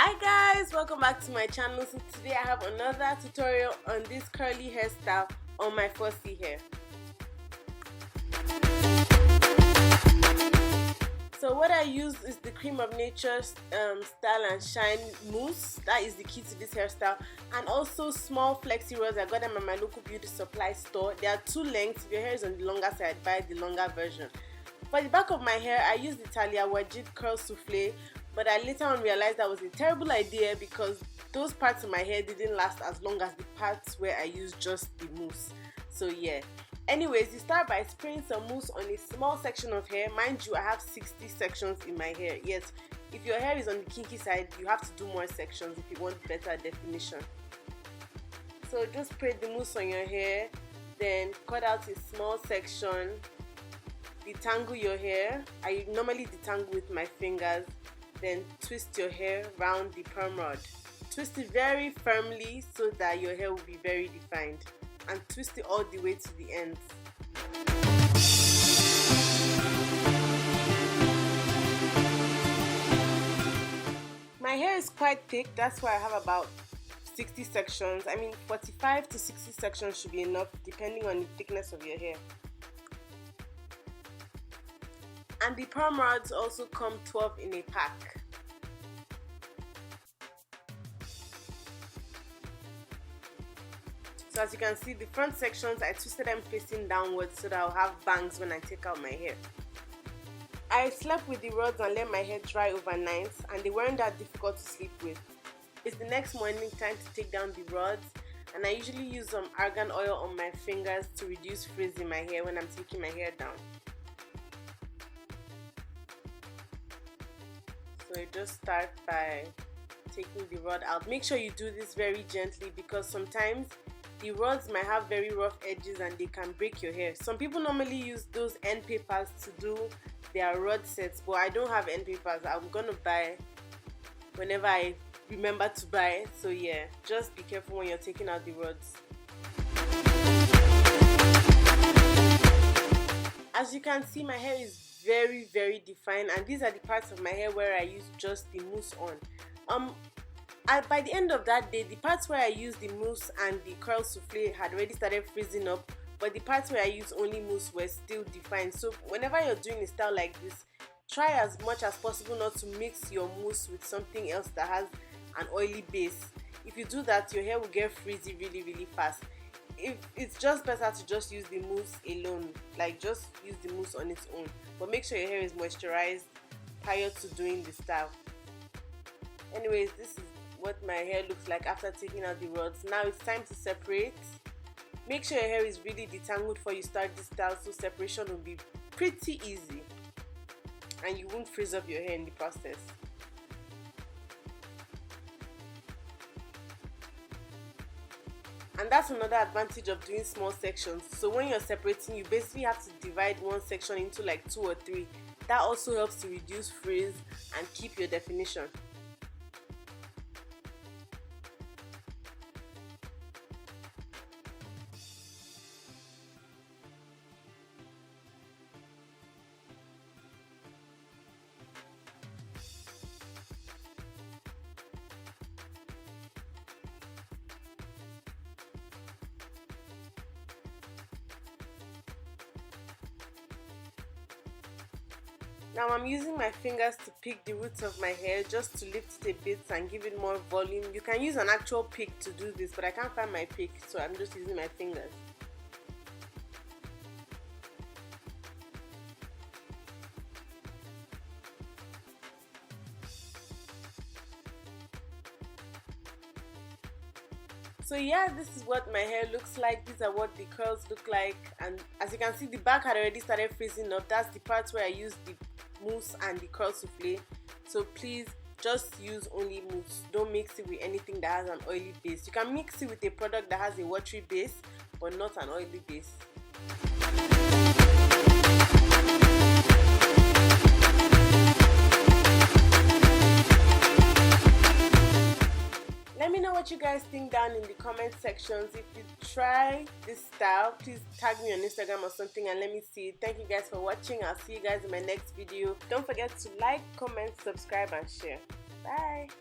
Hi guys, welcome back to my channel. So today I have another tutorial on this curly hairstyle on my fussy hair. So what I use is the Cream of Nature Style and Shine mousse. That is the key to this hairstyle, and also small flexi rods. I got them at my local beauty supply store. There are two lengths. If your hair is on the longer side, buy the longer version. For the back of my hair, I used the Talia Wajid Curl Souffle, but I later on realized that was a terrible idea because those parts of my hair didn't last as long as the parts where I used just the mousse. So yeah. Anyways, you start by spraying some mousse on a small section of hair. Mind you, I have 60 sections in my hair. Yes, if your hair is on the kinky side, you have to do more sections if you want better definition. So just spray the mousse on your hair, then cut out a small section, detangle your hair. I normally detangle with my fingers, then twist your hair round the perm rod. Twist it very firmly so that your hair will be very defined, and twist it all the way to the ends. My hair is quite thick, that's why I have about 60 sections. I mean 45 to 60 sections should be enough depending on the thickness of your hair. And the perm rods also come 12 in a pack. So as you can see, the front sections, I twisted them facing downwards so that I'll have bangs when I take out my hair. I slept with the rods and let my hair dry overnight, and they weren't that difficult to sleep with. It's the next morning time to take down the rods, and I usually use some argan oil on my fingers to reduce frizz in my hair when I'm taking my hair down. So you just start by taking the rod out. Make sure you do this very gently because sometimes the rods might have very rough edges and they can break your hair. Some people normally use those end papers to do their rod sets, but I don't have end papers. I'm gonna buy whenever I remember to buy. So yeah, just be careful when you're taking out the rods. As you can see, my hair is very defined, and these are the parts of my hair where I use just the mousse on. By the end of that day, the parts where I used the mousse and the curl souffle had already started freezing up, but the parts where I used only mousse were still defined. So whenever you're doing a style like this, try as much as possible not to mix your mousse with something else that has an oily base. If you do that, your hair will get frizzy really fast. It's just better to just use the mousse alone, like just use the mousse on its own, but make sure your hair is moisturized prior to doing the style. Anyways, this is what my hair looks like after taking out the rods. Now it's time to separate. Make sure your hair is really detangled before you start this style, so separation will be pretty easy and you won't frizz up your hair in the process. And that's another advantage of doing small sections. So when you're separating, you basically have to divide one section into like 2 or 3. That also helps to reduce frizz and keep your definition. Now I'm using my fingers to pick the roots of my hair just to lift it a bit and give it more volume. You can use an actual pick to do this, but I can't find my pick, so I'm just using my fingers. So yeah, this is what my hair looks like. These are what the curls look like, and as you can see, the back had already started freezing up. That's the parts where I used the mousse and the curl souffle. So please just use only mousse. Don't mix it with anything that has an oily base. You can mix it with a product that has a watery base but not an oily base. Let me know what you guys think down in the comment sections. If you try this style, please tag me on Instagram or something and let me see it. Thank you guys for watching. I'll see you guys in my next video. Don't forget to like, comment, subscribe and share. Bye.